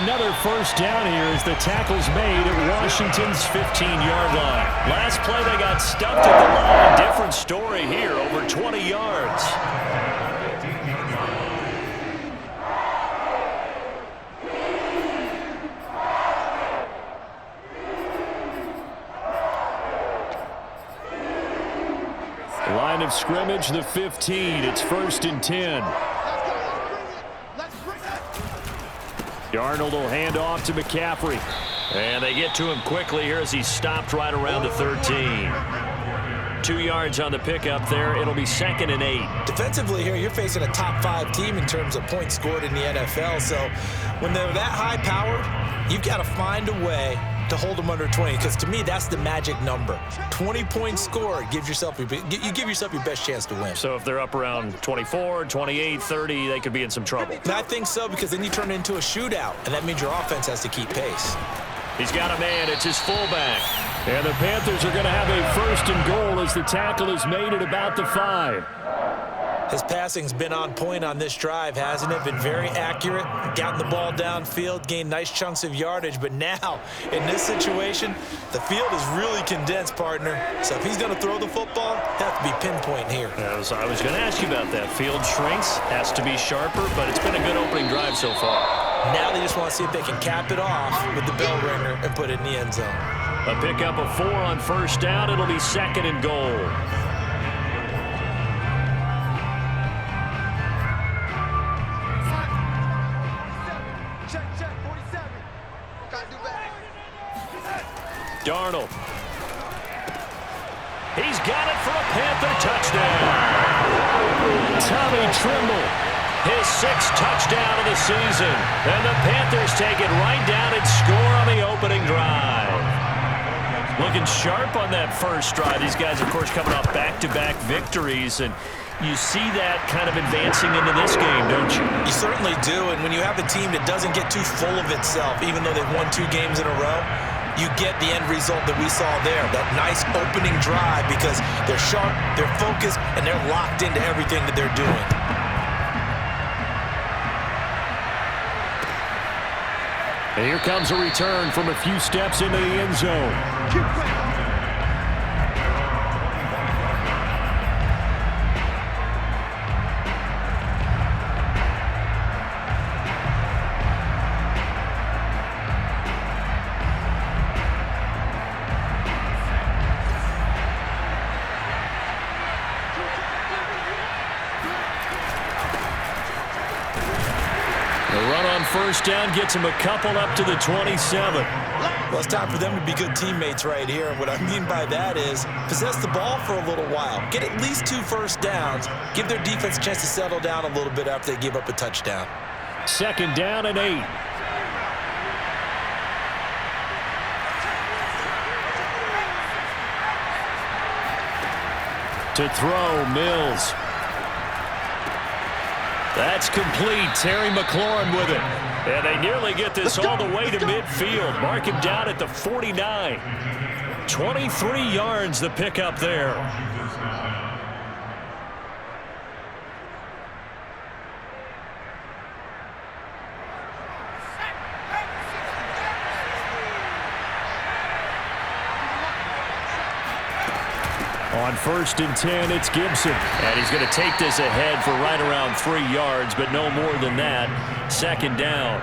another first down here as the tackle's made at Washington's 15-yard line. Last play they got stuffed at the line. Different story here, over 20 yards. Line of scrimmage, the 15. It's 1st and 10. Darnold will hand off to McCaffrey. And they get to him quickly here as he's stopped right around the 13. 2 yards on the pickup there. It'll be 2nd and 8. Defensively here, you're facing a top 5 team in terms of points scored in the NFL. So when they're that high-powered, you've got to find a way to hold them under 20, because to me that's the magic number. 20 points scored, you give yourself your best chance to win. So if they're up around 24, 28, 30, they could be in some trouble. And I think so, because then you turn it into a shootout, and that means your offense has to keep pace. He's got a man. It's his fullback. And the Panthers are going to have a 1st and goal as the tackle is made at about the 5. His passing's been on point on this drive, hasn't it? Been very accurate, gotten the ball downfield, gained nice chunks of yardage. But now, in this situation, the field is really condensed, partner. So if he's going to throw the football, have to be pinpoint here. I was going to ask you about that. Field shrinks, has to be sharper, but it's been a good opening drive so far. Now they just want to see if they can cap it off with the bell ringer and put it in the end zone. A pickup of 4 on 1st down. It'll be 2nd and goal. Darnold. He's got it for a Panther touchdown. Tommy Tremble, his 6th touchdown of the season. And the Panthers take it right down and score on the opening drive. Looking sharp on that first drive. These guys, of course, coming off back-to-back victories. And you see that kind of advancing into this game, don't you? You certainly do. And when you have a team that doesn't get too full of itself, even though they've won 2 games in a row, you get the end result that we saw there, that nice opening drive, because they're sharp, they're focused, and they're locked into everything that they're doing. And here comes a return from a few steps into the end zone. First down gets him a couple up to the 27. Well, it's time for them to be good teammates right here. And what I mean by that is possess the ball for a little while. Get at least 2 first downs. Give their defense a chance to settle down a little bit after they give up a touchdown. 2nd down and 8. To throw, Mills. That's complete. Terry McLaurin with it. And they nearly get this all the way to midfield. Mark him down at the 49. 23 yards the pickup there. On 1st and 10, it's Gibson. And he's going to take this ahead for right around 3 yards, but no more than that. 2nd down.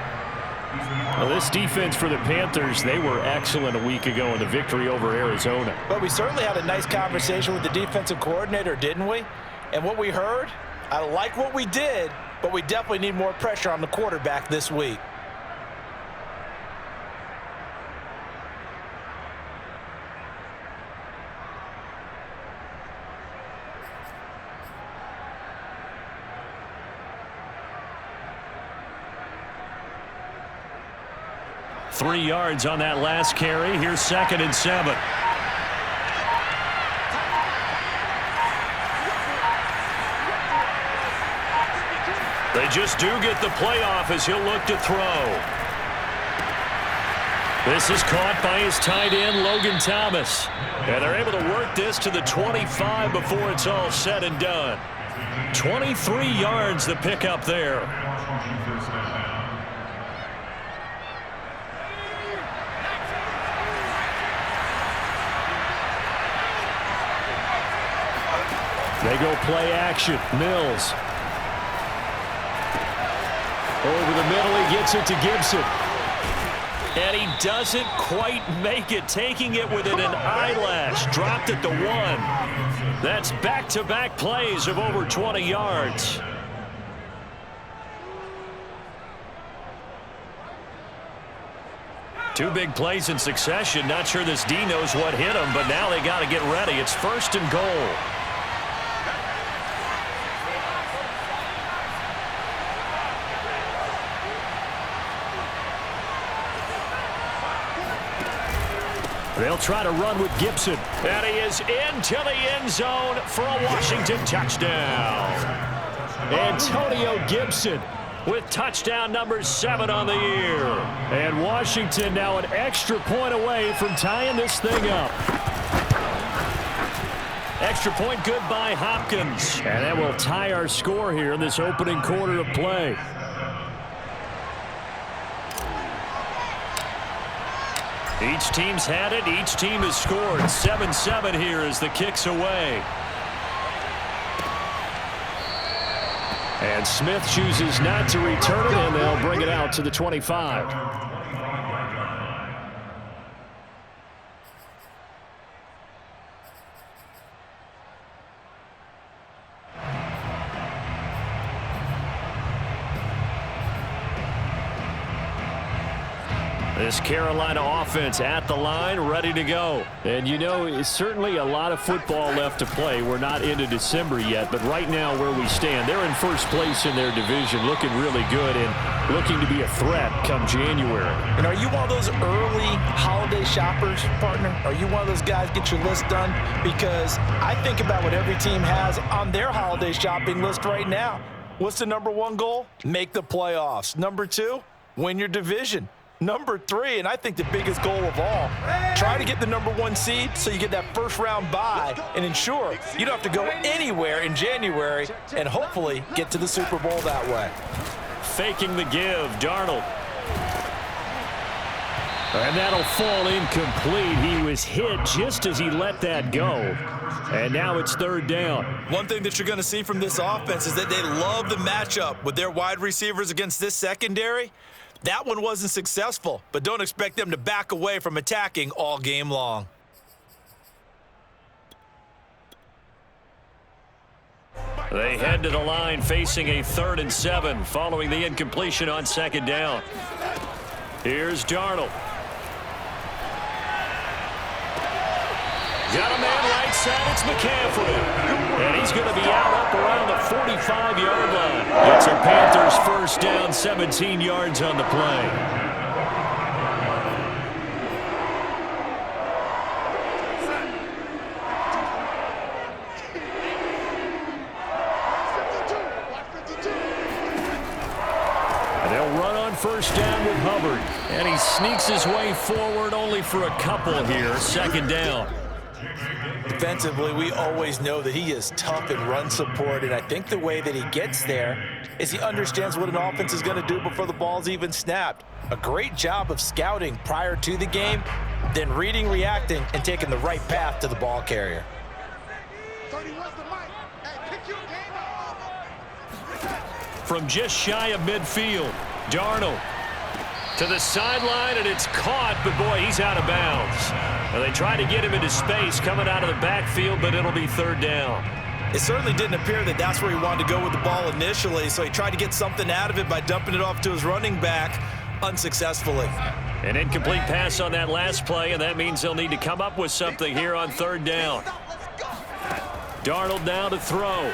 Well, this defense for the Panthers, they were excellent a week ago in the victory over Arizona. But we certainly had a nice conversation with the defensive coordinator, didn't we? And what we heard, I like what we did, but we definitely need more pressure on the quarterback this week. Three yards on that last carry. Here's 2nd and 7. They just do get the playoff as he'll look to throw. This is caught by his tight end, Logan Thomas. And they're able to work this to the 25 before it's all said and done. 23 yards the pickup there. They go play action. Mills. Over the middle, he gets it to Gibson. And he doesn't quite make it, taking it within an eyelash. Dropped it to 1. That's back-to-back plays of over 20 yards. Two big plays in succession. Not sure this D knows what hit him, but now they got to get ready. It's 1st and goal. They'll try to run with Gibson. And he is into the end zone for a Washington touchdown. Antonio Gibson with touchdown number 7 on the year. And Washington now an extra point away from tying this thing up. Extra point good by Hopkins. And that will tie our score here in this opening quarter of play. Each team's had it. Each team has scored. 7-7 here as the kick's away. And Smith chooses not to return it, and they'll bring it out to the 25. This Carolina offense at the line, ready to go. And, you know, it's certainly a lot of football left to play. We're not into December yet, but right now where we stand, they're in first place in their division, looking really good and looking to be a threat come January. And are you one of those early holiday shoppers, partner? Are you one of those guys get your list done? Because I think about what every team has on their holiday shopping list right now. What's the number 1 goal? Make the playoffs. Number 2, win your division. Number 3, and I think the biggest goal of all, try to get the number 1 seed so you get that first-round bye and ensure you don't have to go anywhere in January and hopefully get to the Super Bowl that way. Faking the give, Darnold. And that'll fall incomplete. He was hit just as he let that go. And now it's 3rd down. One thing that you're going to see from this offense is that they love the matchup with their wide receivers against this secondary. That one wasn't successful, but don't expect them to back away from attacking all game long. They head to the line facing a 3rd and 7 following the incompletion on 2nd down. Here's Darnold. Got a man right side. It's McCaffrey. And he's going to be out up around the 45-yard line. It's a Panthers 1st down, 17 yards on the play. And they'll run on 1st down with Hubbard. And he sneaks his way forward only for a couple here. 2nd down. Defensively, we always know that he is tough in run support, and I think the way that he gets there is he understands what an offense is going to do before the ball's even snapped. A great job of scouting prior to the game, then reading, reacting, and taking the right path to the ball carrier. From just shy of midfield, Darnold to the sideline, and it's caught, but boy, he's out of bounds. Well, they try to get him into space coming out of the backfield, but it'll be 3rd down. It certainly didn't appear that that's where he wanted to go with the ball initially, so he tried to get something out of it by dumping it off to his running back unsuccessfully. An incomplete pass on that last play, and that means they'll need to come up with something here on 3rd down. Darnold now to throw.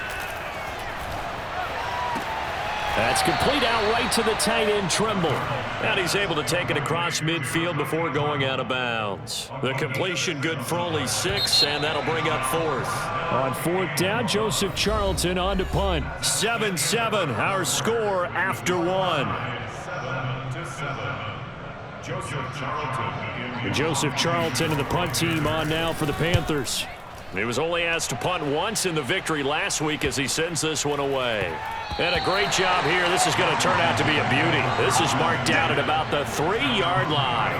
That's complete out right to the tight end, Trimble. And he's able to take it across midfield before going out of bounds. The completion good for only 6, and that'll bring up 4th. On 4th down, Joseph Charlton on to punt. 7-7, our score after 1. Joseph Charlton and the punt team on now for the Panthers. He was only asked to punt once in the victory last week as he sends this one away. And a great job here. This is going to turn out to be a beauty. This is marked down at about the 3-yard line.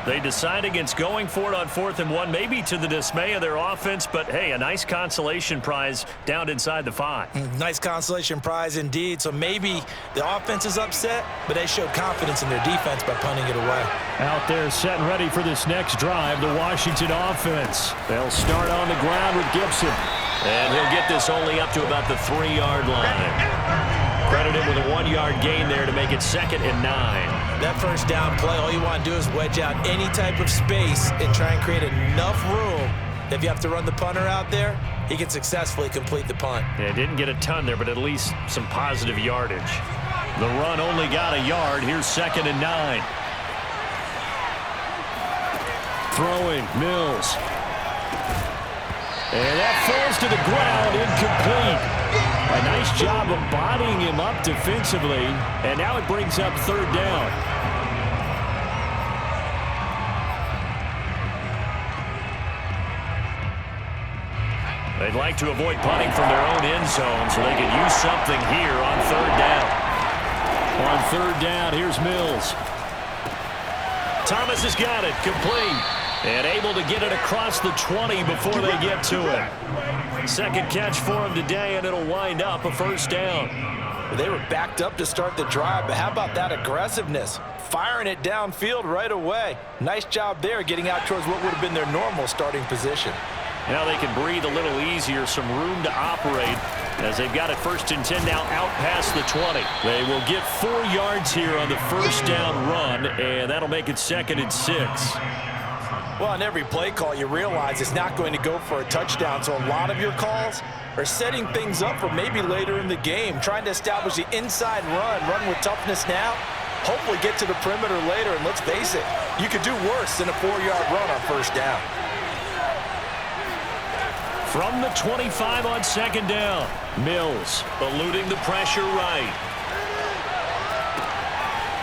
They decide against going for it on 4th and 1, maybe to the dismay of their offense, but hey, a nice consolation prize down inside the 5. Nice consolation prize indeed. So maybe the offense is upset, but they showed confidence in their defense by punting it away. Out there set and ready for this next drive, the Washington offense. They'll start on the ground with Gibson. And he'll get this only up to about the 3-yard line. Credit him with a 1-yard gain there to make it 2nd and 9. That first down play, all you want to do is wedge out any type of space and try and create enough room. If you have to run the punter out there, he can successfully complete the punt. Yeah, didn't get a ton there, but at least some positive yardage. The run only got a yard. Here's 2nd and 9. Throwing, Mills. And that falls to the ground, incomplete. A nice job of bodying him up defensively, and now it brings up 3rd down. They'd like to avoid punting from their own end zone so they could use something here on 3rd down. On 3rd down, here's Mills. Thomas has got it, complete. And able to get it across the 20 before they get to it. Second catch for him today, and it'll wind up a 1st down. They were backed up to start the drive, but how about that aggressiveness? Firing it downfield right away. Nice job there getting out towards what would have been their normal starting position. Now they can breathe a little easier, some room to operate as they've got it 1st and 10 now out past the 20. They will get 4 yards here on the 1st down run, and that'll make it 2nd and 6. Well, on every play call, you realize it's not going to go for a touchdown, so a lot of your calls are setting things up for maybe later in the game, trying to establish the inside run with toughness now, hopefully get to the perimeter later, and let's face it, you could do worse than a 4-yard run on 1st down. From the 25 on 2nd down, Mills eluding the pressure right.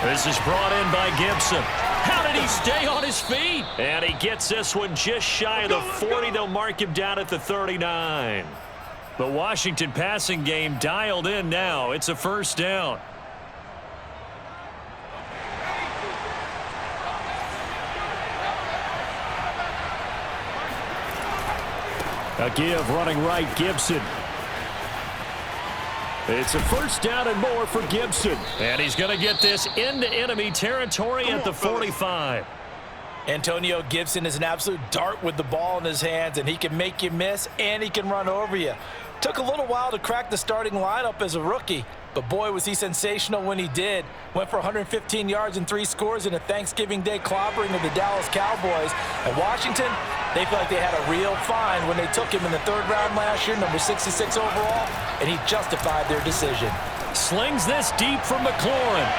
This is brought in by Gibson. How did he stay on his feet? And he gets this one just shy of the 40. They'll mark him down at the 39. The Washington passing game dialed in now. It's a 1st down. A give running right, Gibson. It's a 1st down and more for Gibson. And he's going to get this into enemy territory at the 45. Antonio Gibson is an absolute dart with the ball in his hands, and he can make you miss, and he can run over you. Took a little while to crack the starting lineup as a rookie, but boy, was he sensational when he did. Went for 115 yards and 3 scores in a Thanksgiving Day clobbering of the Dallas Cowboys. And Washington, they feel like they had a real find when they took him in the 3rd round last year, number 66 overall, and he justified their decision. Slings this deep from McLaurin.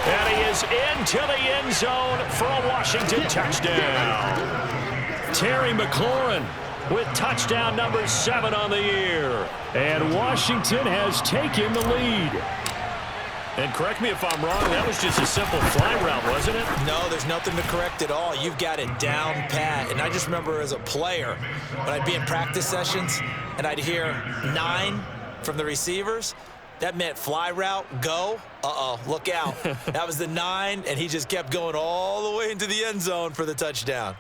And he is into the end zone for a Washington touchdown. Terry McLaurin with touchdown number 7 on the year. And Washington has taken the lead. And correct me if I'm wrong, that was just a simple fly route, wasn't it? No, there's nothing to correct at all. You've got it down pat. And I just remember as a player, when I'd be in practice sessions and I'd hear 9 from the receivers, that meant fly route, go. Uh-oh, look out. That was the 9, and he just kept going all the way into the end zone for the touchdown.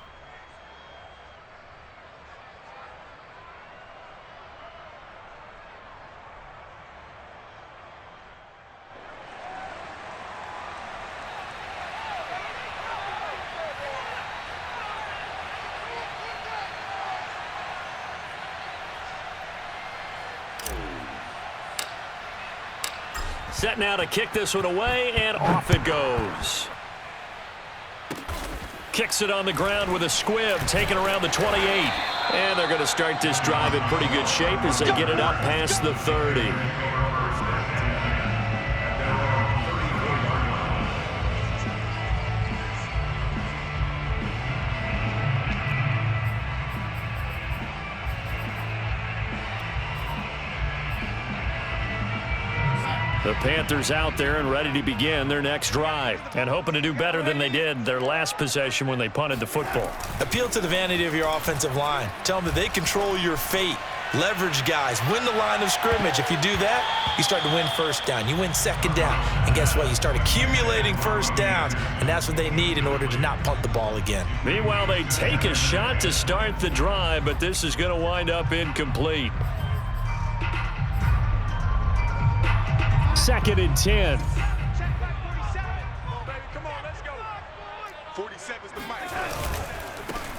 Set now to kick this one away, and off it goes. Kicks it on the ground with a squib, taken around the 28. And they're going to start this drive in pretty good shape as they get it up past the 30. The Panthers out there and ready to begin their next drive and hoping to do better than they did their last possession when they punted the football. Appeal to the vanity of your offensive line. Tell them that they control your fate. Leverage guys, win the line of scrimmage. If you do that, you start to win first down. You win second down. And guess what? You start accumulating first downs, and that's what they need in order to not punt the ball again. Meanwhile, they take a shot to start the drive, but this is going to wind up incomplete. 2nd and 10.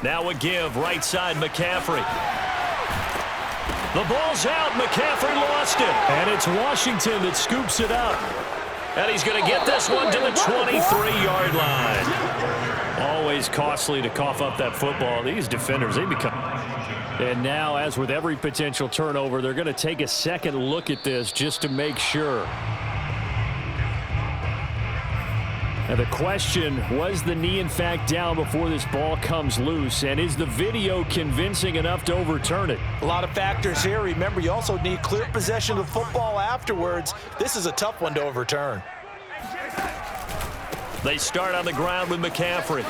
Now a give, right side, McCaffrey. The ball's out. McCaffrey lost it. And it's Washington that scoops it up. And he's going to get this one to the 23-yard line. Always costly to cough up that football. These defenders, they become... And now, as with every potential turnover, they're going to take a second look at this just to make sure. And the question, was the knee in fact down before this ball comes loose? And is the video convincing enough to overturn it? A lot of factors here. Remember, you also need clear possession of the football afterwards. This is a tough one to overturn. They start on the ground with McCaffrey.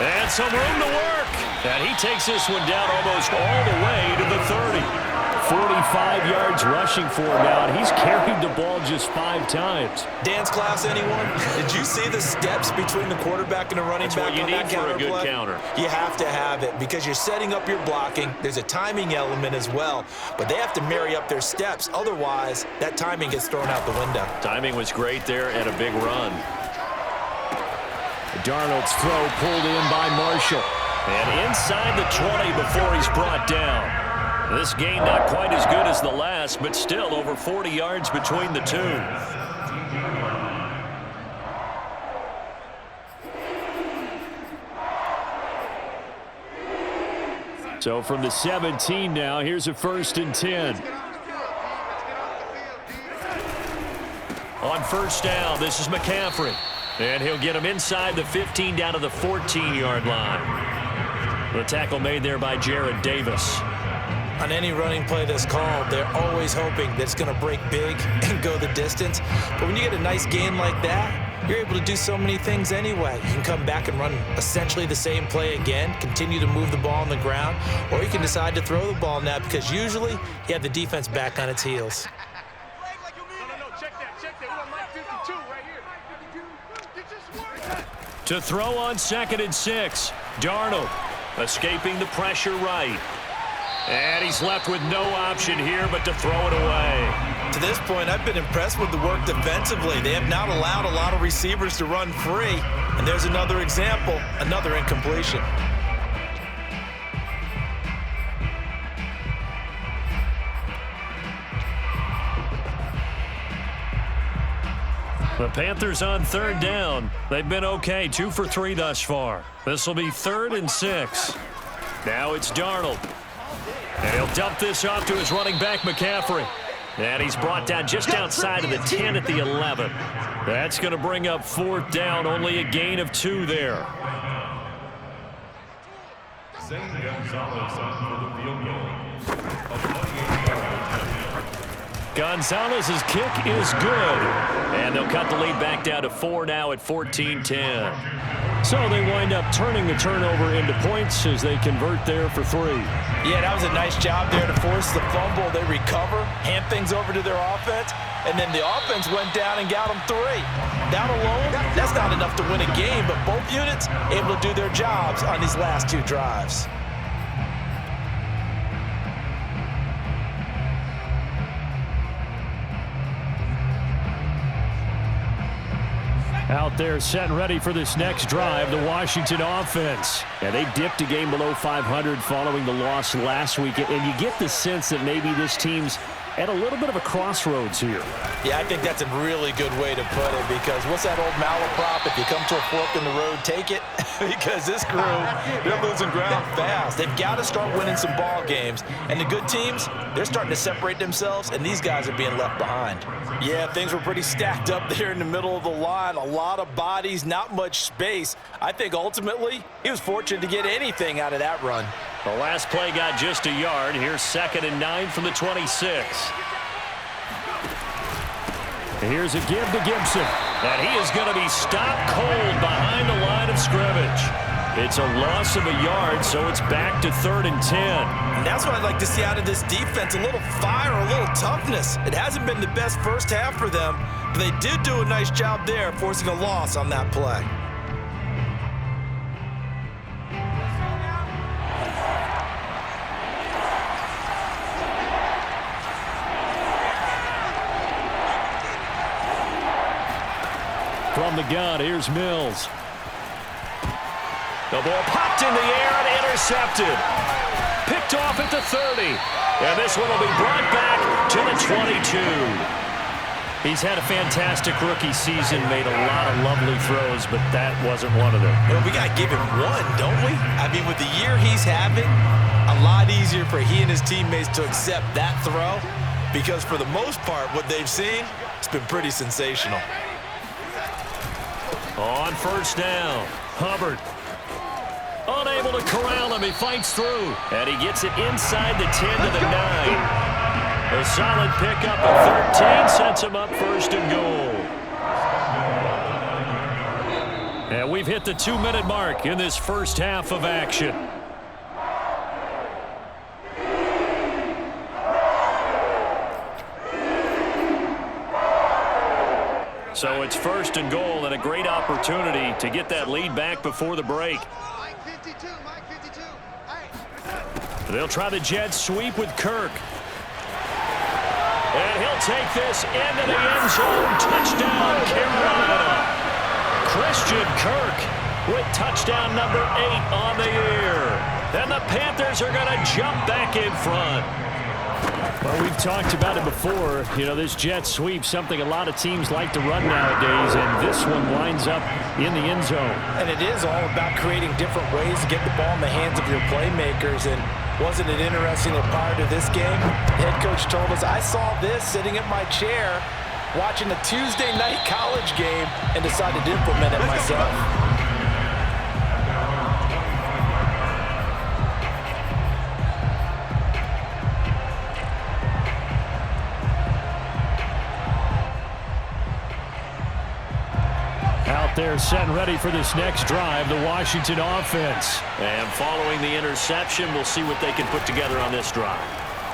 And some room to work. And he takes this one down almost all the way to the 30. 45 yards rushing for him now, and he's carried the ball just 5 times. Dance class, anyone? Did you see the steps between the quarterback and the running back on that counter play? That's what you need for a good counter. You have to have it because you're setting up your blocking. There's a timing element as well, but they have to marry up their steps. Otherwise, that timing gets thrown out the window. Timing was great there and a big run. Darnold's throw pulled in by Marshall. And inside the 20 before he's brought down. This game not quite as good as the last, but still over 40 yards between the two. So from the 17 now, here's a 1st and 10. On 1st down, this is McCaffrey. And he'll get him inside the 15 down to the 14-yard line. The tackle made there by Jared Davis. On any running play that's called, they're always hoping that it's going to break big and go the distance. But when you get a nice gain like that, you're able to do so many things anyway. You can come back and run essentially the same play again, continue to move the ball on the ground, or you can decide to throw the ball now because usually you have the defense back on its heels. To throw on 2nd and 6, Darnold escaping the pressure right. And he's left with no option here but to throw it away. To this point, I've been impressed with the work defensively. They have not allowed a lot of receivers to run free. And there's another example, another incompletion. The Panthers on 3rd down. They've been okay, 2 for 3 thus far. This will be 3rd and 6. Now it's Darnold. And he'll dump this off to his running back, McCaffrey. And he's brought down just outside of the 10 at the 11. That's going to bring up 4th down, only a gain of 2 there. Gonzalez's kick is good. And they'll cut the lead back down to 4 now at 14-10. So they wind up turning the turnover into points as they convert there for 3. Yeah, that was a nice job there to force the fumble. They recover, hand things over to their offense, and then the offense went down and got them 3. Down alone, that's not enough to win a game, but both units able to do their jobs on these last 2 drives. Out there set and ready for this next drive, the Washington offense. And they dipped a game below 500 following the loss last week. And you get the sense that maybe this team's at a little bit of a crossroads here. Yeah, I think that's a really good way to put it because what's that old malaprop? If you come to a fork in the road, take it. Because this crew, they're losing ground fast. They've got to start winning some ball games. And the good teams, they're starting to separate themselves, and these guys are being left behind. Yeah, things were pretty stacked up there in the middle of the line. A lot of bodies, not much space. I think ultimately he was fortunate to get anything out of that run. The last play got just a yard. Here's 2nd and 9 from the 26. Here's a give to Gibson. And he is going to be stopped cold behind the line of scrimmage. It's a loss of a yard, so it's back to 3rd and 10. And that's what I'd like to see out of this defense, a little fire, a little toughness. It hasn't been the best first half for them, but they did do a nice job there, forcing a loss on that play. From the gun, here's Mills. The ball popped in the air and intercepted. Picked off at the 30. And this one will be brought back to the 22. He's had a fantastic rookie season, made a lot of lovely throws, but that wasn't one of them. Well, we got to give him one, don't we? I mean, with the year he's having, a lot easier for he and his teammates to accept that throw because for the most part, what they've seen, it's been pretty sensational. On 1st down, Hubbard. Unable to corral him, he fights through. And he gets it inside the 10 to the 9. A solid pickup of 13 sets him up 1st and goal. And we've hit the 2-minute mark in this first half of action. So it's 1st and goal and a great opportunity to get that lead back before the break. They'll try the jet sweep with Kirk. And he'll take this into the end zone. Touchdown, Carolina. Christian Kirk with touchdown number 8 on the year. And the Panthers are going to jump back in front. Well, we've talked about it before. You know, this jet sweep, something a lot of teams like to run nowadays, and this one winds up in the end zone. And it is all about creating different ways to get the ball in the hands of your playmakers. And wasn't it interesting that prior to this game, the head coach told us, I saw this sitting in my chair watching a Tuesday night college game and decided to implement it myself. Out there set and ready for this next drive, the Washington offense. And following the interception, we'll see what they can put together on this drive.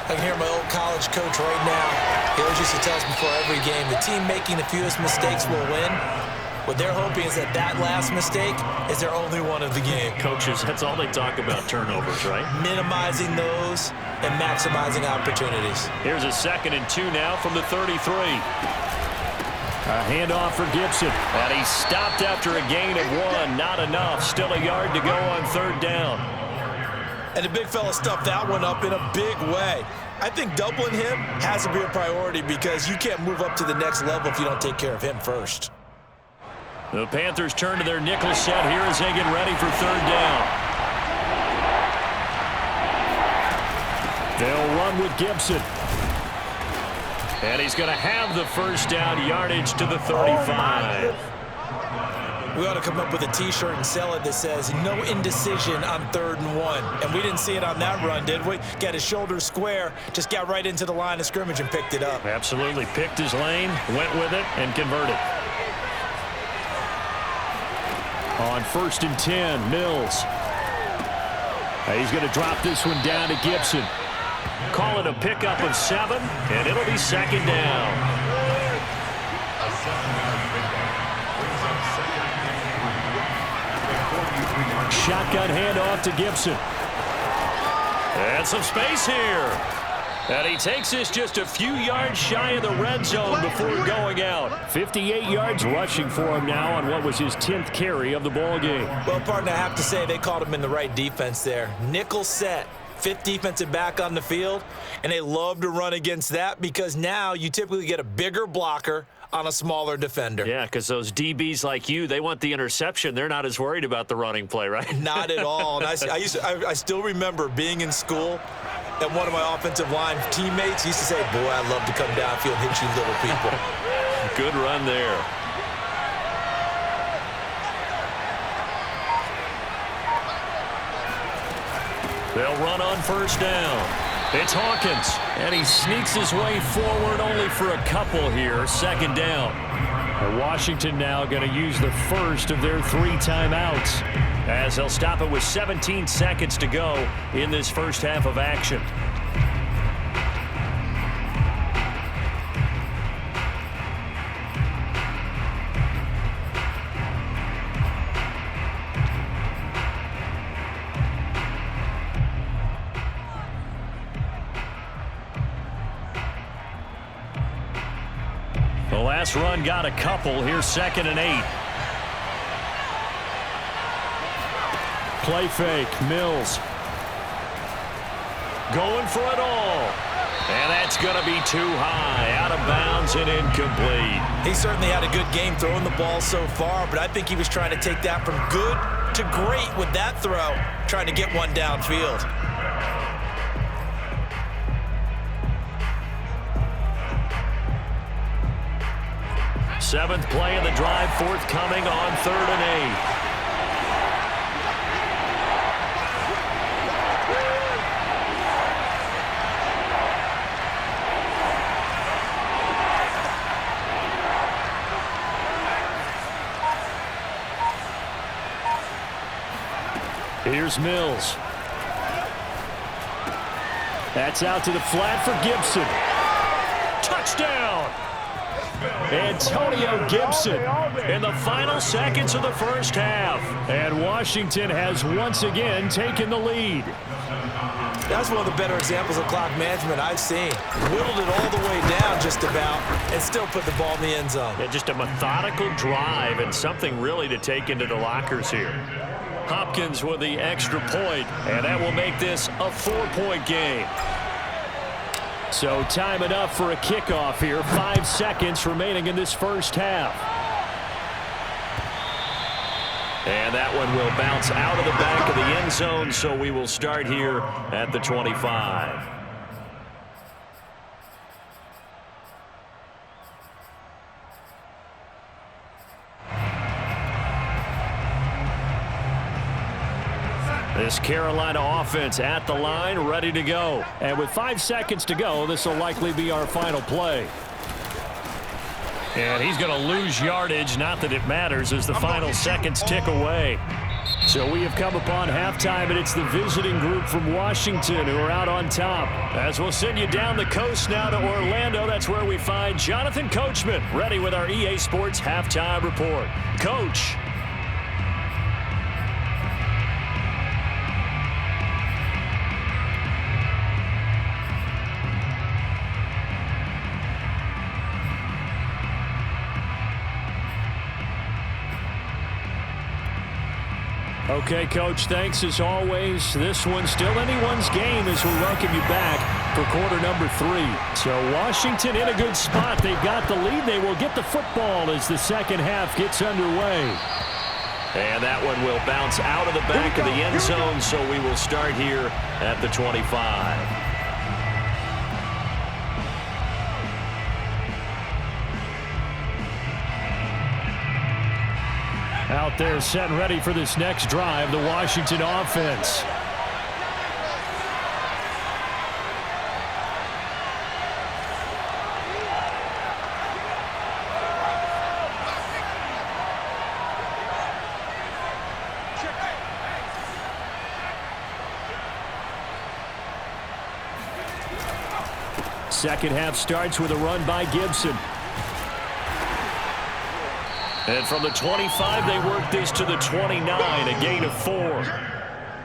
I can hear my old college coach right now. He always used to tell us before every game, the team making the fewest mistakes will win. What they're hoping is that that last mistake is their only one of the game. Coaches, that's all they talk about, turnovers, right? Minimizing those and maximizing opportunities. Here's a 2nd and 2 now from the 33. A handoff for Gibson. And he stopped after a gain of 1. Not enough. Still a yard to go on 3rd down. And the big fella stuffed that one up in a big way. I think doubling him has to be a priority because you can't move up to the next level if you don't take care of him first. The Panthers turn to their nickel set here as they get ready for 3rd down. They'll run with Gibson. And he's going to have the 1st down, yardage to the 35. We ought to come up with a T-shirt and sell it that says, no indecision on 3rd and 1. And we didn't see it on that run, did we? Got his shoulders square, just got right into the line of scrimmage and picked it up. Absolutely. Picked his lane, went with it, and converted. On 1st and 10, Mills. He's going to drop this one down to Gibson. Call it a pickup of 7, and it'll be 2nd down. Shotgun handoff to Gibson. And some space here. And he takes this just a few yards shy of the red zone before going out. 58 yards rushing for him now on what was his 10th carry of the ball game. Well, partner, I have to say they called him in the right defense there. Nickel set. 5th defensive back on the field, and they love to run against that because now you typically get a bigger blocker on a smaller defender. Yeah, because those DBs like you, they want the interception. They're not as worried about the running play, right? Not at all. And I still remember being in school, and one of my offensive line teammates used to say, boy, I love to come downfield and hit you little people. Good run there. They'll run on 1st down. It's Hawkins, and he sneaks his way forward only for a couple here. 2nd down. And Washington now going to use the first of their 3 timeouts. as they'll stop it with 17 seconds to go in this first half of action. The last run got a couple. Here's 2nd and 8. Play fake. Mills. Going for it all. And that's going to be too high. Out of bounds and incomplete. He certainly had a good game throwing the ball so far, but I think he was trying to take that from good to great with that throw, trying to get one downfield. Seventh play of the drive, forthcoming on 3rd and 8. Here's Mills. That's out to the flat for Gibson. Touchdown! Antonio Gibson in the final seconds of the first half. And Washington has once again taken the lead. That's one of the better examples of clock management I've seen. Whittled it all the way down just about and still put the ball in the end zone. Yeah, just a methodical drive and something really to take into the lockers here. Hopkins with the extra point, and that will make this a 4-point game. So time enough for a kickoff here. 5 seconds remaining in this first half. And that one will bounce out of the back of the end zone, so we will start here at the 25. This Carolina offense at the line, ready to go. And with 5 seconds to go, this will likely be our final play. And he's going to lose yardage, not that it matters, as the final seconds tick away. So we have come upon halftime, and it's the visiting group from Washington who are out on top. As we'll send you down the coast now to Orlando, that's where we find Jonathan Coachman, ready with our EA Sports halftime report. Coach. Okay, Coach, thanks as always. This one's still anyone's game as we welcome you back for quarter number 3. So Washington in a good spot. They've got the lead. They will get the football as the second half gets underway. And that one will bounce out of the back of the end zone, so we will start here at the 25. Out there set and ready for this next drive, the Washington offense. Second half starts with a run by Gibson. And from the 25, they work this to the 29, a gain of 4.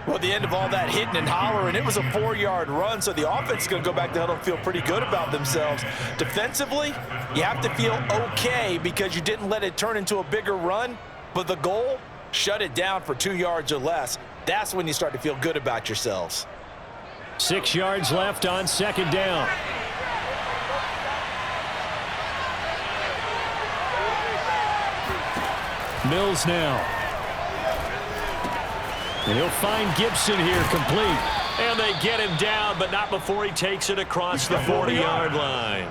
Well, at the end of all that hitting and hollering, it was a 4-yard run, so the offense is going to go back to the huddle and feel pretty good about themselves. Defensively, you have to feel okay because you didn't let it turn into a bigger run, but the goal, shut it down for 2 yards or less. That's when you start to feel good about yourselves. 6 yards left on second down. Mills now. And he'll find Gibson here complete. And they get him down, but not before he takes it across the 40-yard line.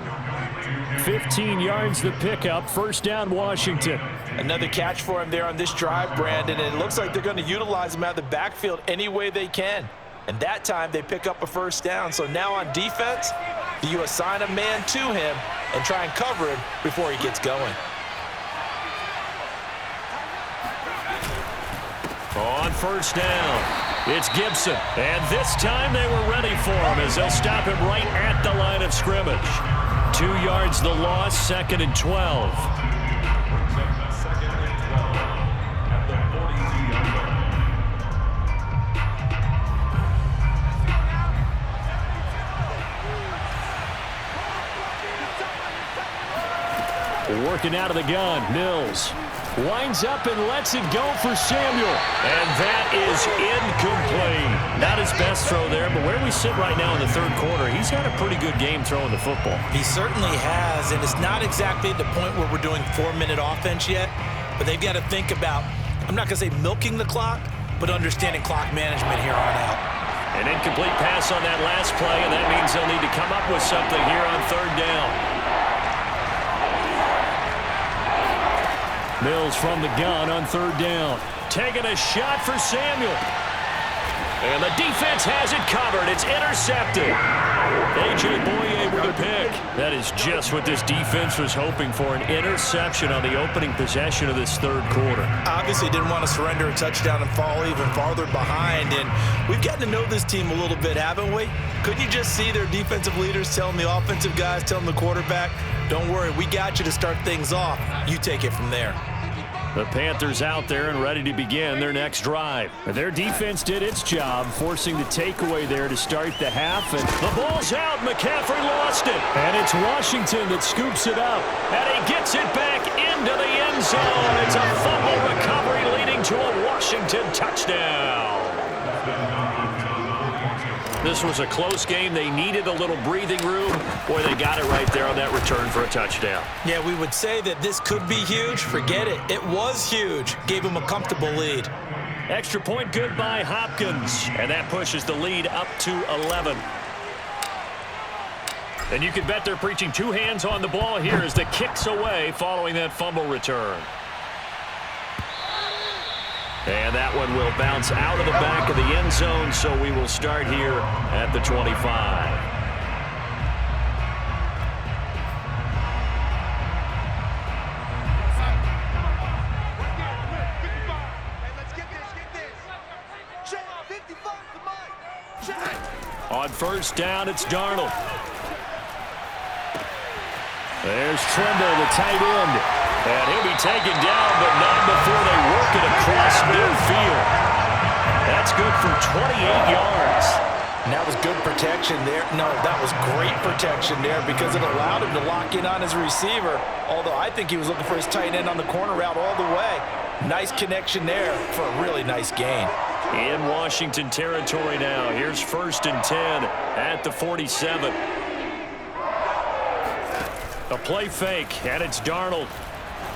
15 yards the pickup. First down, Washington. Another catch for him there on this drive, Brandon, and it looks like they're going to utilize him out of the backfield any way they can. And that time they pick up a first down. So now on defense, you assign a man to him and try and cover him before he gets going. On first down, it's Gibson. And this time they were ready for him as they'll stop him right at the line of scrimmage. 2 yards the loss, 2nd and 12. Working out of the gun, Mills winds up and lets it go for Samuel. And that is incomplete. Not his best throw there, but where we sit right now in the 3rd quarter, he's had a pretty good game throwing the football. He certainly has, and it's not exactly at the point where we're doing 4-minute offense yet, but they've got to think about, I'm not going to say milking the clock, but understanding clock management here on out. An incomplete pass on that last play, and that means they'll need to come up with something here on 3rd down. Mills from the gun on 3rd down. Taking a shot for Samuel. And the defense has it covered. It's intercepted. A.J. Boye with a pick. That is just what this defense was hoping for, an interception on the opening possession of this 3rd quarter. Obviously didn't want to surrender a touchdown and fall even farther behind. And we've gotten to know this team a little bit, haven't we? Couldn't you just see their defensive leaders telling the offensive guys, telling the quarterback, don't worry, we got you to start things off. You take it from there. The Panthers out there and ready to begin their next drive. Their defense did its job, forcing the takeaway there to start the half. And the ball's out. McCaffrey lost it. And it's Washington that scoops it up. And he gets it back into the end zone. It's a fumble recovery leading to a Washington touchdown. This was a close game. They needed a little breathing room. Boy, they got it right there on that return for a touchdown. Yeah, we would say that this could be huge. Forget it. It was huge. Gave them a comfortable lead. Extra point good by Hopkins. And that pushes the lead up to 11. And you can bet they're preaching 2 hands on the ball here as the kick's away following that fumble return. And that one will bounce out of the back of the end zone, so we will start here at the 25. On first down, it's Darnold. There's Trimble, the tight end. And he'll be taken down, but not before they work it across midfield. That's good for 28 yards. And that was good protection there. No, that was great protection there because it allowed him to lock in on his receiver. Although I think he was looking for his tight end on the corner route all the way. Nice connection there for a really nice gain. In Washington territory now. Here's 1st and 10 at the 47. A play fake, and it's Darnold.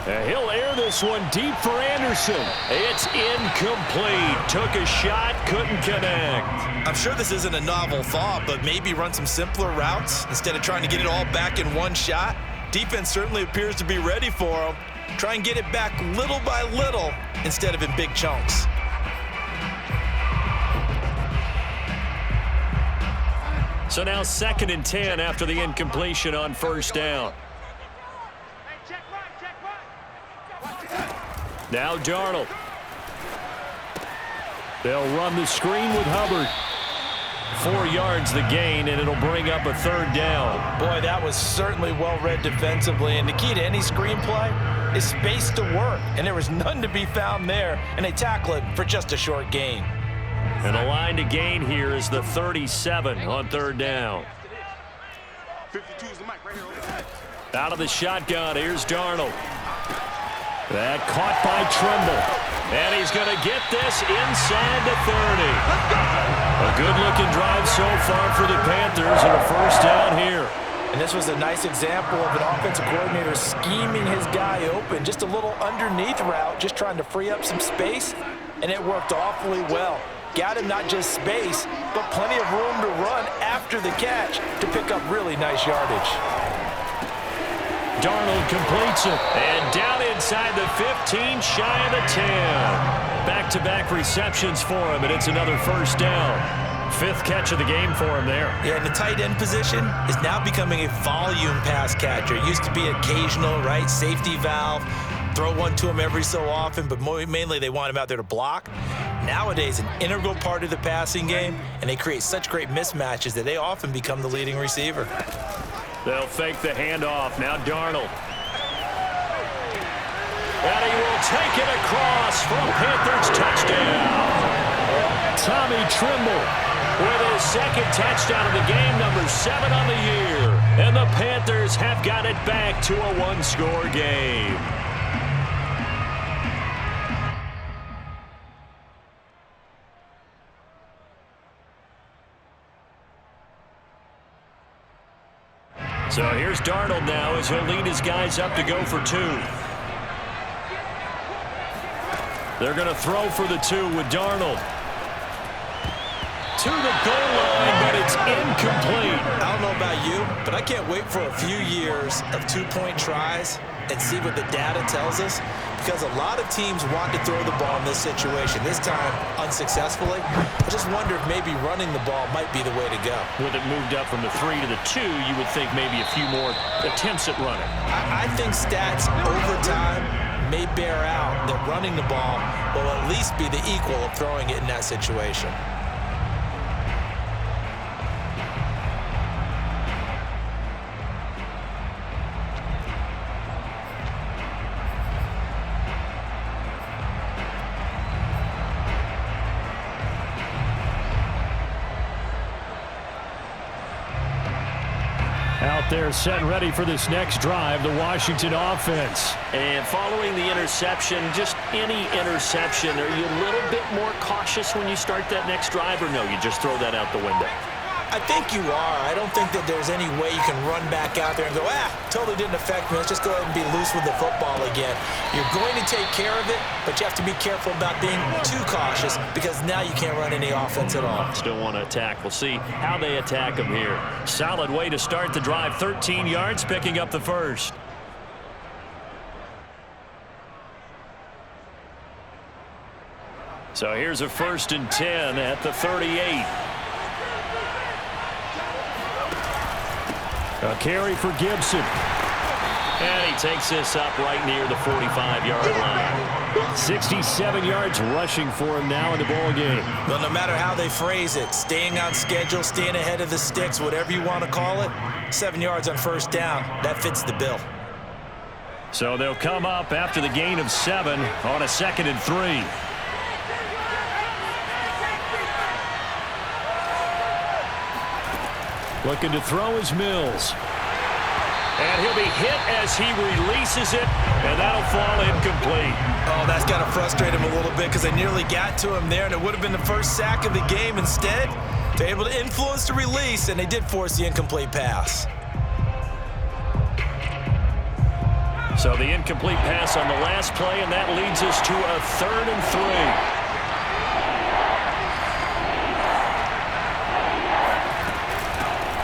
He'll air this one deep for Anderson. It's incomplete. Took a shot, couldn't connect. I'm sure this isn't a novel thought, but maybe run some simpler routes instead of trying to get it all back in one shot. Defense certainly appears to be ready for him. Try and get it back little by little instead of in big chunks. So now 2nd and 10 after the incompletion on first down. Now Darnold. They'll run the screen with Hubbard. 4 yards the gain, and it'll bring up a 3rd down. Boy, that was certainly well read defensively. And the key to any screenplay is space to work. And there was none to be found there. And they tackle it for just a short gain. And the line to gain here is the 37 on 3rd down. 52 is the mic right here. Out of the shotgun, here's Darnold. That caught by Trimble. And he's going to get this inside the 30. A good-looking drive so far for the Panthers and a 1st down here. And this was a nice example of an offensive coordinator scheming his guy open. Just a little underneath route, just trying to free up some space. And it worked awfully well. Got him not just space, but plenty of room to run after the catch to pick up really nice yardage. Darnold completes it. And down inside the 15, shy of the 10. Back-to-back receptions for him, and it's another 1st down. 5th catch of the game for him there. Yeah, and the tight end position is now becoming a volume pass catcher. It used to be occasional, right? Safety valve. throw one to him every so often, but mainly they want him out there to block. Nowadays, an integral part of the passing game, and they create such great mismatches that they often become the leading receiver. They'll fake the handoff. Now Darnold. And he will take it across for a Panthers touchdown. Tommy Tremble with his second touchdown of the game, number 7 on the year. And the Panthers have got it back to a one-score game. So here's Darnold now as he'll lead his guys up to go for 2. They're going to throw for the 2 with Darnold. To the goal line, but it's incomplete. I don't know about you, but I can't wait for a few years of two-point tries and see what the data tells us, because a lot of teams want to throw the ball in this situation, this time unsuccessfully. I just wonder if maybe running the ball might be the way to go. With it moved up from the 3 to the 2, you would think maybe a few more attempts at running. I think stats over time may bear out that running the ball will at least be the equal of throwing it in that situation. Out there set and ready for this next drive, the Washington offense. And following the interception, just any interception, are you a little bit more cautious when you start that next drive, or no, you just throw that out the window? I think you are. I don't think that there's any way you can run back out there and go, totally didn't affect me. Let's just go ahead and be loose with the football again. You're going to take care of it, but you have to be careful about being too cautious, because now you can't run any offense at all. Still want to attack. We'll see how they attack them here. Solid way to start the drive. 13 yards, picking up the first. So here's a 1st and 10 at the 38. A carry for Gibson. And he takes this up right near the 45-yard line. 67 yards rushing for him now in the ball game. Well, no matter how they phrase it, staying on schedule, staying ahead of the sticks, whatever you want to call it, 7 yards on 1st down, that fits the bill. So they'll come up after the gain of 7 on a 2nd and 3. Looking to throw is Mills. And he'll be hit as he releases it, and that'll fall incomplete. Oh, that's got to frustrate him a little bit, because they nearly got to him there, and it would have been the first sack of the game. Instead, they're able to influence the release, and they did force the incomplete pass. So the incomplete pass on the last play, and that leads us to a 3rd and 3.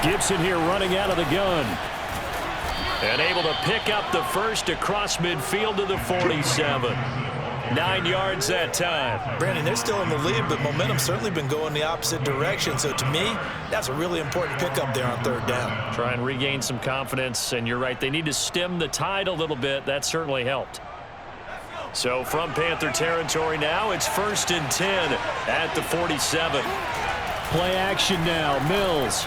Gibson here running out of the gun. And able to pick up the first across midfield to the 47. 9 yards that time. Brandon, they're still in the lead, but momentum's certainly been going the opposite direction. So to me, that's a really important pickup there on 3rd down. Try and regain some confidence, and you're right, they need to stem the tide a little bit. That certainly helped. So from Panther territory now, it's 1st and 10 at the 47. Play action now, Mills.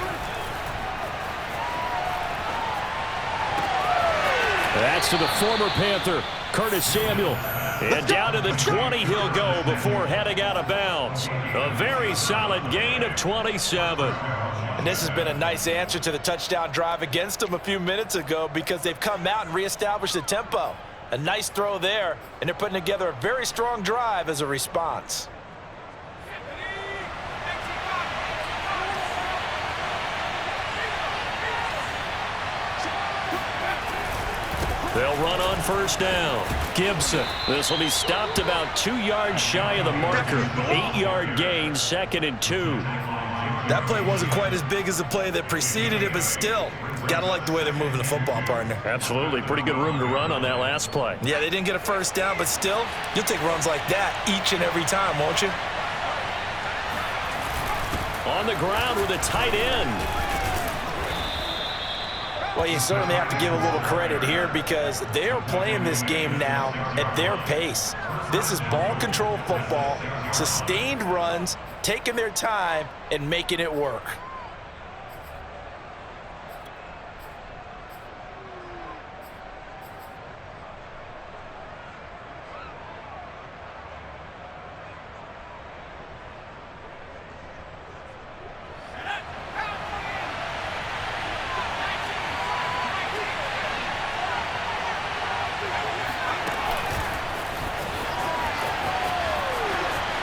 That's to the former Panther, Curtis Samuel. And down to the 20 he'll go before heading out of bounds. A very solid gain of 27. And this has been a nice answer to the touchdown drive against them a few minutes ago, because they've come out and reestablished the tempo. A nice throw there, and they're putting together a very strong drive as a response. They'll run on 1st down. Gibson. This will be stopped about 2 yards shy of the marker. 8-yard gain, 2nd and 2. That play wasn't quite as big as the play that preceded it, but still, gotta like the way they're moving the football, partner. Absolutely. Pretty good room to run on that last play. Yeah, they didn't get a 1st down, but still, you'll take runs like that each and every time, won't you? On the ground with a tight end. Well, you certainly have to give a little credit here because they are playing this game now at their pace. This is ball control football, sustained runs, taking their time, and making it work.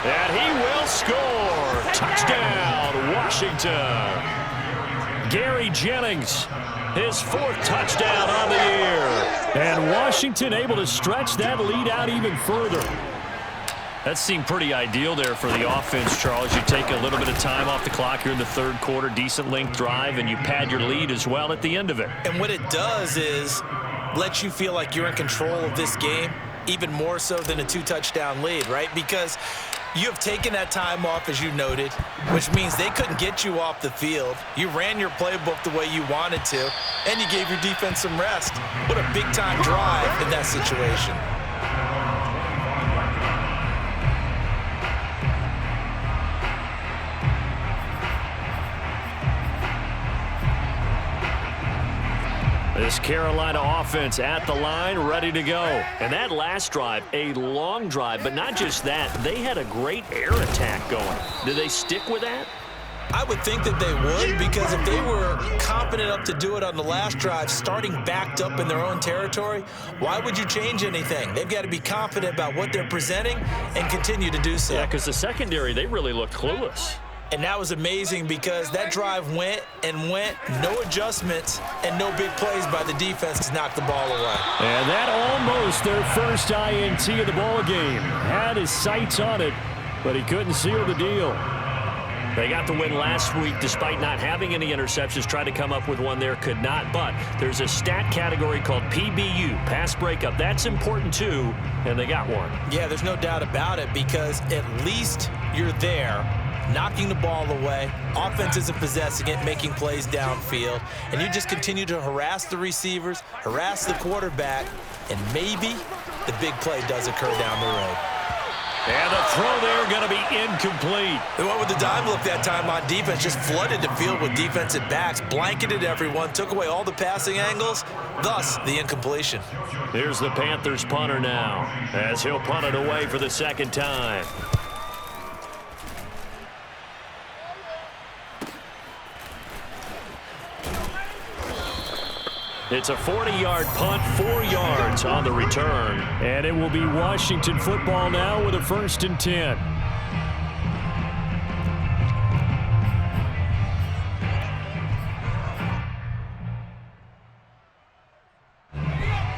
And he will score. Touchdown, Washington. Gary Jennings, his 4th touchdown on the year. And Washington able to stretch that lead out even further. That seemed pretty ideal there for the offense, Charles. You take a little bit of time off the clock here in the 3rd quarter, decent length drive, and you pad your lead as well at the end of it. And what it does is let you feel like you're in control of this game, even more so than a 2-touchdown lead, right? Because you have taken that time off, as you noted, which means they couldn't get you off the field. You ran your playbook the way you wanted to, and you gave your defense some rest. What a big-time drive in that situation. This Carolina offense at the line, ready to go. And that last drive, a long drive, but not just that. They had a great air attack going. Do they stick with that? I would think that they would, because if they were confident enough to do it on the last drive, starting backed up in their own territory, why would you change anything? They've got to be confident about what they're presenting and continue to do so. Yeah, because the secondary, they really looked clueless. And that was amazing because that drive went and went, no adjustments, and no big plays by the defense to knock the ball away. And that almost their first INT of the ball game. Had his sights on it, but he couldn't seal the deal. They got the win last week despite not having any interceptions. Tried to come up with one there, could not. But there's a stat category called PBU, pass breakup. That's important too, and they got one. Yeah, there's no doubt about it because at least you're there, knocking the ball away, offense isn't possessing it, making plays downfield, and you just continue to harass the receivers, harass the quarterback, and maybe the big play does occur down the road. And the throw there going to be incomplete. They went with the dime look that time on defense, just flooded the field with defensive backs, blanketed everyone, took away all the passing angles, thus the incompletion. Here's the Panthers punter now, as he'll punt it away for the 2nd time. It's a 40-yard punt, 4 yards on the return. And it will be Washington football now with a 1st and 10.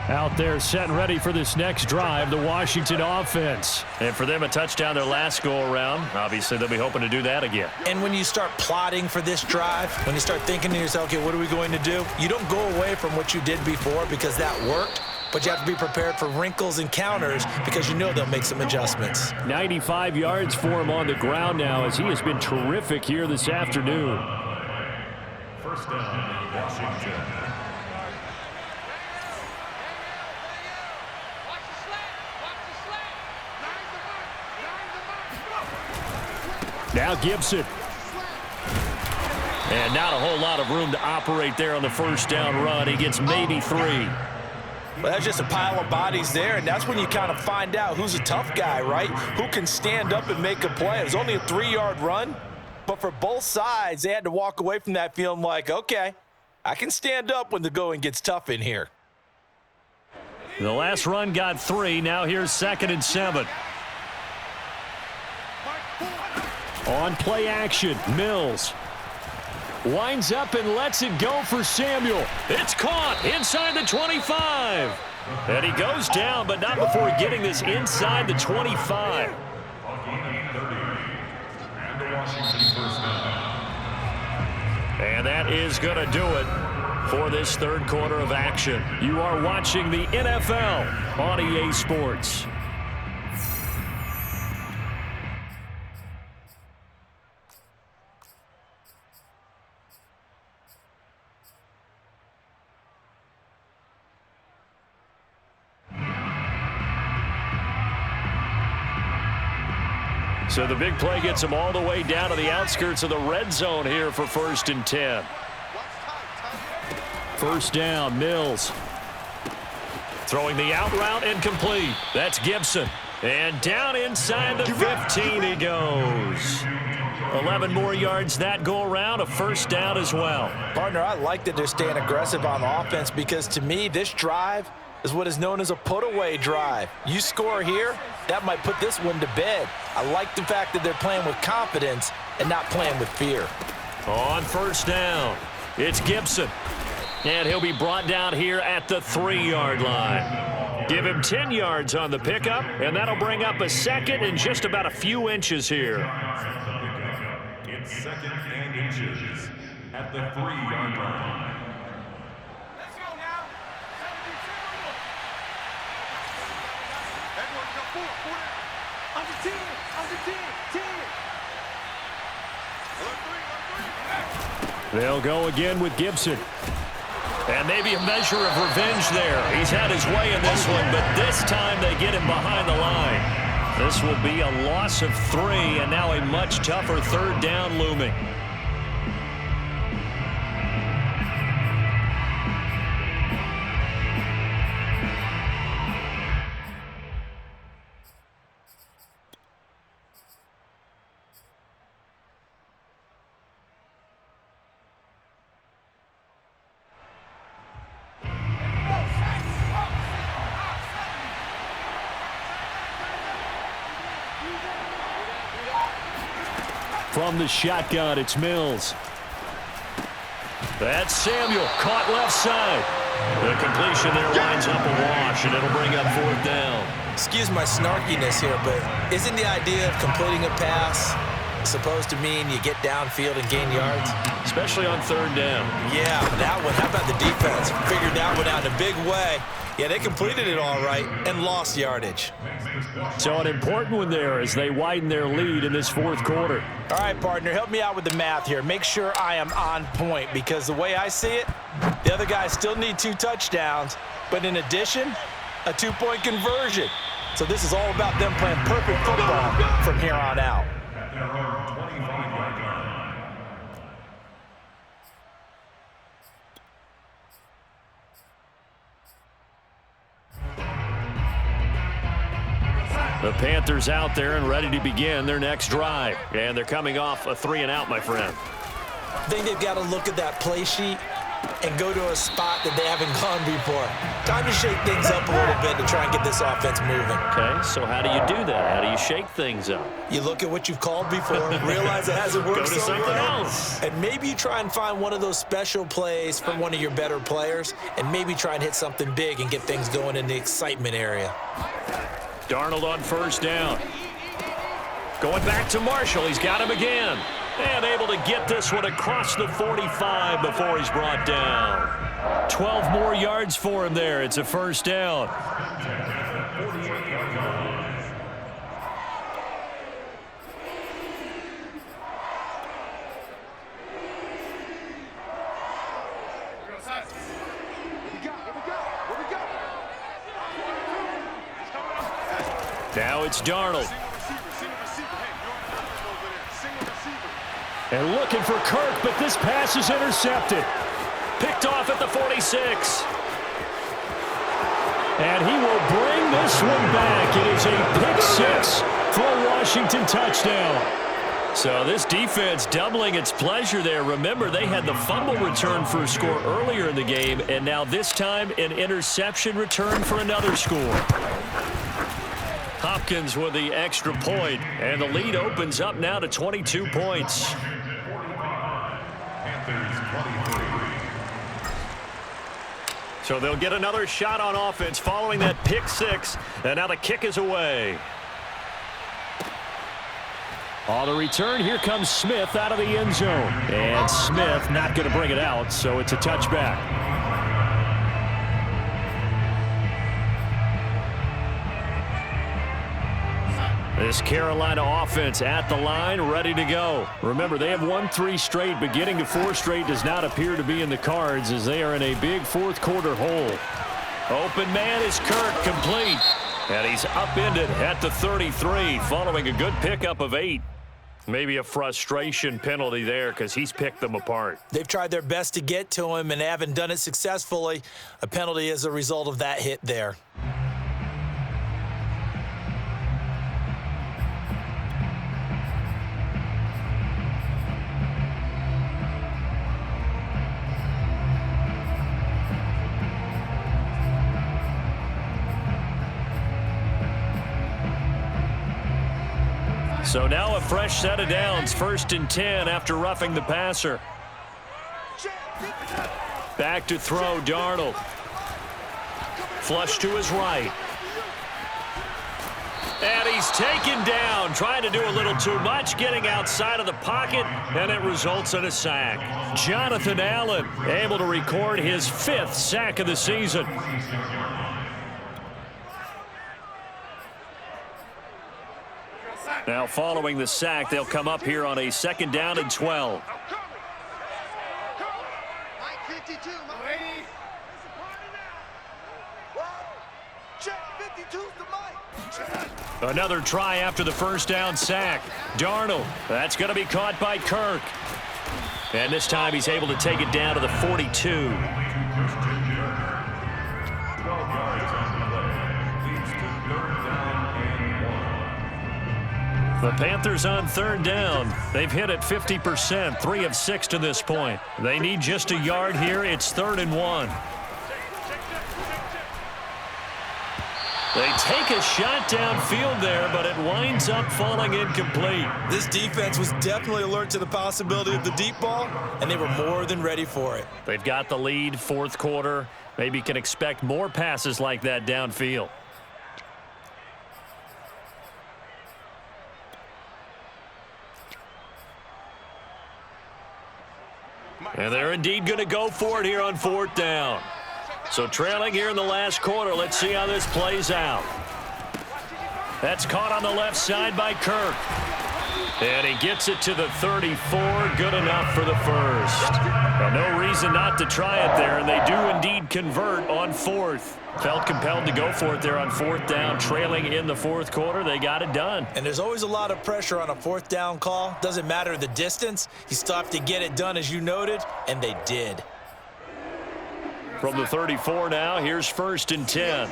Out there set and ready for this next drive, the Washington offense. And for them, a touchdown their last go-around. Obviously, they'll be hoping to do that again. And when you start plotting for this drive, when you start thinking to yourself, okay, what are we going to do? You don't go away from what you did before because that worked, but you have to be prepared for wrinkles and counters because you know they'll make some adjustments. 95 yards for him on the ground now as he has been terrific here this afternoon. 1st down, Washington. Now Gibson. And not a whole lot of room to operate there on the 1st down run. He gets maybe 3. Well, that's just a pile of bodies there, and that's when you kind of find out who's a tough guy, right? Who can stand up and make a play. It was only a 3-yard run, but for both sides, they had to walk away from that feeling like, okay, I can stand up when the going gets tough in here. The last run got 3. Now here's 2nd and 7. On play action, Mills winds up and lets it go for Samuel. It's caught inside the 25. And he goes down, but not before getting this inside the 25. And that is going to do it for this 3rd quarter of action. You are watching the NFL on EA Sports. So the big play gets them all the way down to the outskirts of the red zone here for 1st and 10. First down, Mills. Throwing the out route incomplete. That's Gibson. And down inside the 15 he goes. 11 more yards that go around, a first down as well. Partner, I like that they're staying aggressive on offense because to me this drive is what is known as a put-away drive. You score here, that might put this one to bed. I like the fact that they're playing with confidence and not playing with fear. On first down, it's Gibson. And he'll be brought down here at the 3-yard line. Give him 10 yards on the pickup, and that'll bring up a second and just about a few inches here. It's 2nd and inches at the 3-yard line. Let's go now. 72. Edwards got 4. Under 10. Under 10. 10. They'll go again with Gibson. And maybe a measure of revenge there. He's had his way in this one, but this time they get him behind the line. This will be a loss of 3, and now a much tougher 3rd down looming. From the shotgun, it's Mills. That's Samuel, caught left side. The completion there lines up a wash, and it'll bring up 4th down. Excuse my snarkiness here, but isn't the idea of completing a pass supposed to mean you get downfield and gain yards? Especially on 3rd down. Yeah, that one. How about the defense? Figured that one out in a big way. Yeah, they completed it all right and lost yardage. So an important one there as they widen their lead in this 4th quarter. All right, partner, help me out with the math here. Make sure I am on point because the way I see it, the other guys still need 2 touchdowns, but in addition, a 2-point conversion. So this is all about them playing perfect football from here on out. The Panthers out there and ready to begin their next drive. And they're coming off a 3-and-out, my friend. I think they've got to look at that play sheet and go to a spot that they haven't gone before. Time to shake things up a little bit to try and get this offense moving. Okay, so how do you do that? How do you shake things up? You look at what you've called before, realize it hasn't worked Go to so something well, else. and maybe you try and find one of those special plays from one of your better players, and maybe try and hit something big and get things going in the excitement area. Darnold on first down. Going back to Marshall. He's got him again. And able to get this one across the 45 before he's brought down. 12 more yards for him there. It's a first down. Now it's Darnold. And looking for Kirk, but this pass is intercepted. Picked off at the 46. And he will bring this one back. It is a pick-6 for a Washington touchdown. So this defense doubling its pleasure there. Remember, they had the fumble return for a score earlier in the game, and now this time an interception return for another score. Hopkins with the extra point, and the lead opens up now to 22 points. So they'll get another shot on offense following that pick-6, and now the kick is away. On the return, here comes Smith out of the end zone. And Smith not going to bring it out, so it's a touchback. This Carolina offense at the line, ready to go. Remember, they have won 3 straight, but getting to 4 straight does not appear to be in the cards as they are in a big 4th quarter hole. Open man is Kirk, complete. And he's upended at the 33 following a good pickup of 8. Maybe a frustration penalty there because he's picked them apart. They've tried their best to get to him and haven't done it successfully. A penalty as a result of that hit there. So now a fresh set of downs, 1st and 10 after roughing the passer. Back to throw, Darnold. Flush to his right. And he's taken down, trying to do a little too much, getting outside of the pocket, and it results in a sack. Jonathan Allen able to record his 5th sack of the season. Now following the sack, they'll come up here on a 2nd down and 12. Another try after the 1st down sack. Darnold, that's going to be caught by Kirk. And this time he's able to take it down to the 42. The Panthers on 3rd down. They've hit it 50%, 3 of 6 to this point. They need just a yard here. It's 3rd and 1. They take a shot downfield there, but it winds up falling incomplete. This defense was definitely alert to the possibility of the deep ball, and they were more than ready for it. They've got the lead, 4th quarter. Maybe can expect more passes like that downfield. And they're indeed going to go for it here on 4th down. So trailing here in the last quarter. Let's see how this plays out. That's caught on the left side by Kirk. And he gets it to the 34. Good enough for the 1st. And no reason not to try it there. And they do indeed convert on 4th. Felt compelled to go for it there on 4th down. Trailing in the 4th quarter. They got it done. And there's always a lot of pressure on a 4th down call. Doesn't matter the distance. You still have to get it done, as you noted. And they did. From the 34 now, here's 1st and 10.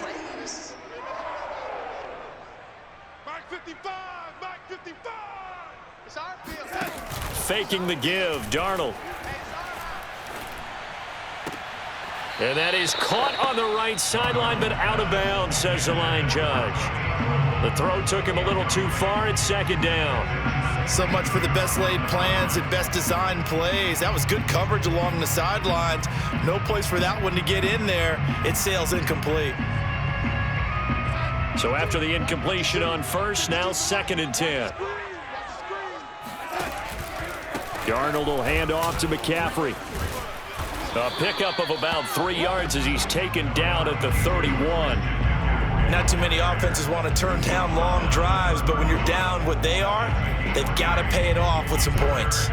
Back 55, back 55. It's our field. Faking the give, Darnold. And that is caught on the right sideline, but out of bounds, says the line judge. The throw took him a little too far. It's 2nd down. So much for the best laid plans and best designed plays. That was good coverage along the sidelines. No place for that one to get in there. It sails incomplete. So after the incompletion on 1st, now 2nd and 10. Darnold will hand off to McCaffrey. A pickup of about 3 yards as he's taken down at the 31. Not too many offenses want to turn down long drives, but when you're down what they are, they've got to pay it off with some points.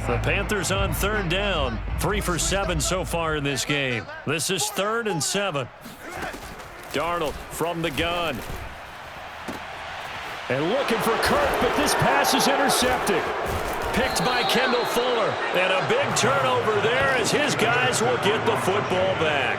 The Panthers on 3rd down, 3 for 7 so far in this game. This is 3rd and 7. Darnold from the gun. And looking for Kirk, but this pass is intercepted. Picked by Kendall Fuller. And a big turnover there as his guys will get the football back.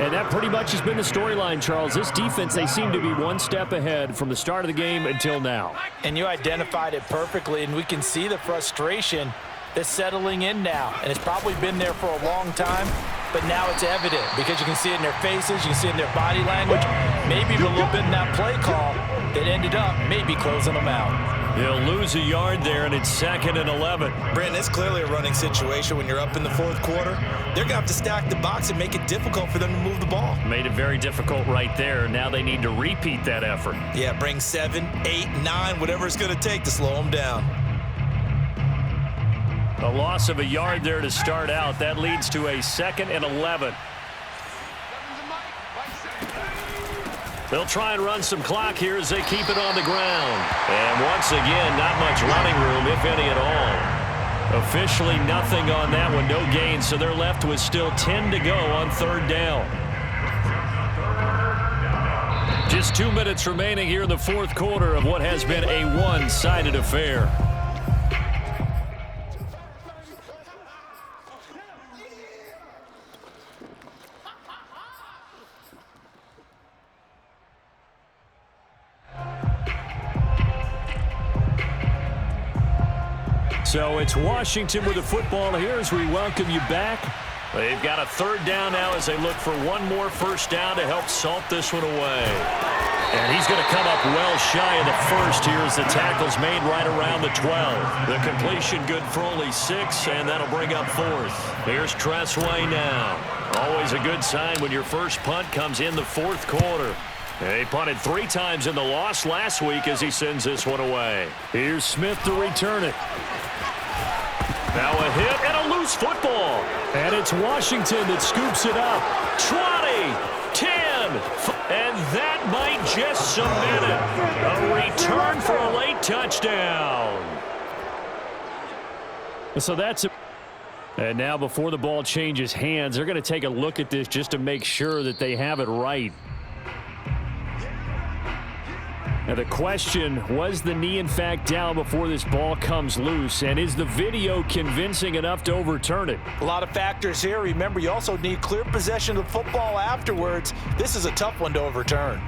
And that pretty much has been the storyline, Charles. This defense, they seem to be one step ahead from the start of the game until now. And you identified it perfectly, and we can see the frustration that's settling in now. And it's probably been there for a long time, but now it's evident because you can see it in their faces, you can see it in their body language, maybe even a little bit in that play call that ended up maybe closing them out. He'll lose a yard there, and it's 2nd and 11. Brandon, it's clearly a running situation when you're up in the 4th quarter. They're going to have to stack the box and make it difficult for them to move the ball. Made it very difficult right there. Now they need to repeat that effort. Yeah, bring 7, 8, 9, whatever it's going to take to slow them down. A loss of a yard there to start out. That leads to a 2nd and 11. They'll try and run some clock here as they keep it on the ground. And once again, not much running room, if any at all. Officially nothing on that one, no gain, so they're left with still 10 to go on 3rd down. Just 2 minutes remaining here in the fourth quarter of what has been a one-sided affair. So it's Washington with the football here as we welcome you back. They've got a third down now as they look for one more first down to help salt this one away. And he's going to come up well shy of the first here as the tackle's made right around the 12. The completion good for only 6, and that'll bring up fourth. Here's Tressway now. Always a good sign when your first punt comes in the fourth quarter. He punted 3 times in the loss last week as he sends this one away. Here's Smith to return it. Now a hit and a loose football. And it's Washington that scoops it up. 20, 10, and that might just cement it. A return for a late touchdown. So that's it. And now before the ball changes hands, they're going to take a look at this just to make sure that they have it right. Now the question, was the knee in fact down before this ball comes loose? And is the video convincing enough to overturn it? A lot of factors here. Remember, you also need clear possession of the football afterwards. This is a tough one to overturn.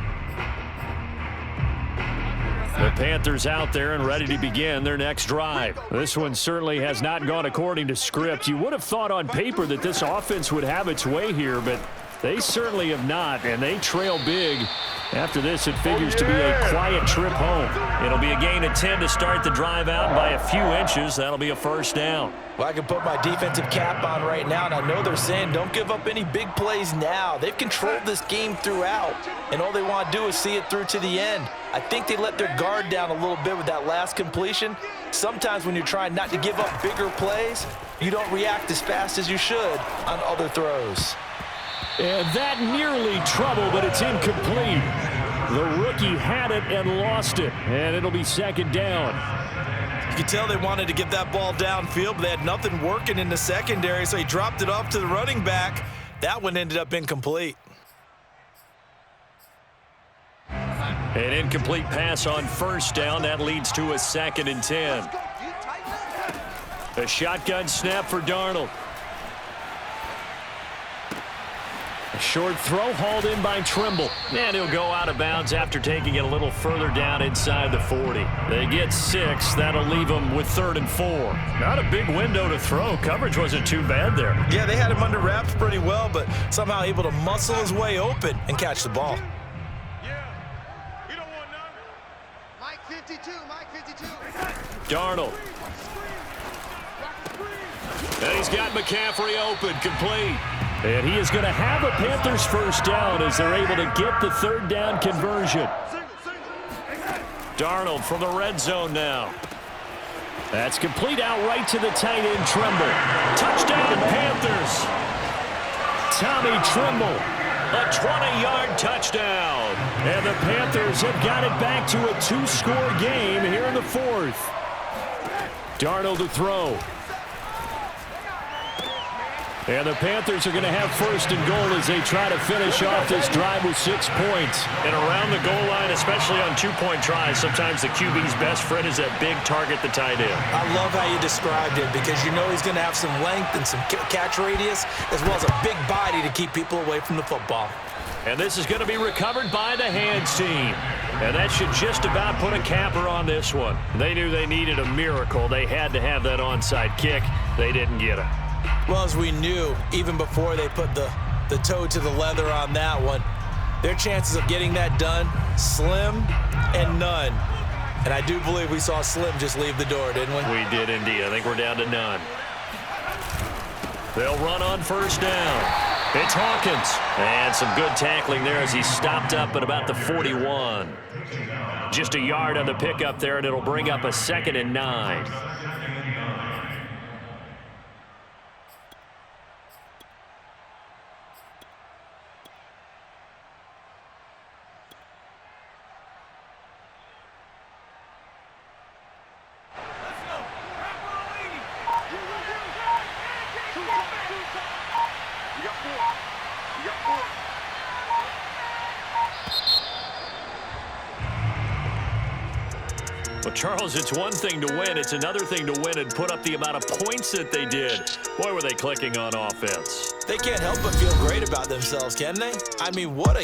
The Panthers out there and ready to begin their next drive. This one certainly has not gone according to script. You would have thought on paper that this offense would have its way here, but they certainly have not, and they trail big. After this, it figures to be a quiet trip home. It'll be a gain of 10 to start the drive out by a few inches. That'll be a first down. Well, I can put my defensive cap on right now, and I know they're saying don't give up any big plays now. They've controlled this game throughout, and all they want to do is see it through to the end. I think they let their guard down a little bit with that last completion. Sometimes when you're trying not to give up bigger plays, you don't react as fast as you should on other throws. And that nearly trouble, but it's incomplete. The rookie had it and lost it, and it'll be second down. You can tell they wanted to get that ball downfield, but they had nothing working in the secondary, so he dropped it off to the running back. That one ended up incomplete. An incomplete pass on first down. That leads to a 2nd and 10. A shotgun snap for Darnold. A short throw hauled in by Trimble. And he'll go out of bounds after taking it a little further down inside the 40. They get 6. That'll leave them with 3rd and 4. Not a big window to throw. Coverage wasn't too bad there. Yeah, they had him under wraps pretty well, but somehow able to muscle his way open and catch the ball. Yeah, we don't want none. Mike 52, Mike 52. Darnold. And he's got McCaffrey open, complete. And he is going to have a Panthers first down as they're able to get the 3rd down conversion. Darnold from the red zone now. That's complete out right to the tight end, Trimble. Touchdown, Panthers. Tommy Trimble, a 20-yard touchdown. And the Panthers have got it back to a 2-score game here in the 4th. Darnold to throw. And the Panthers are going to have 1st and goal as they try to finish off this drive with 6 points. And around the goal line, especially on 2-point tries, sometimes the QB's best friend is that big target, the tight end. I love how you described it because you know he's going to have some length and some catch radius as well as a big body to keep people away from the football. And this is going to be recovered by the hands team. And that should just about put a capper on this one. They knew they needed a miracle. They had to have that onside kick. They didn't get it. Well, as we knew, even before they put the toe to the leather on that one, their chances of getting that done, slim and none. And I do believe we saw Slim just leave the door, didn't we? We did indeed. I think we're down to none. They'll run on first down. It's Hawkins. And some good tackling there as he stopped up at about the 41. Just a yard on the pickup there, and it'll bring up a 2nd and 9. Charles, it's one thing to win. It's another thing to win and put up the amount of points that they did. Boy, were they clicking on offense. They can't help but feel great about themselves, can they? I mean, what a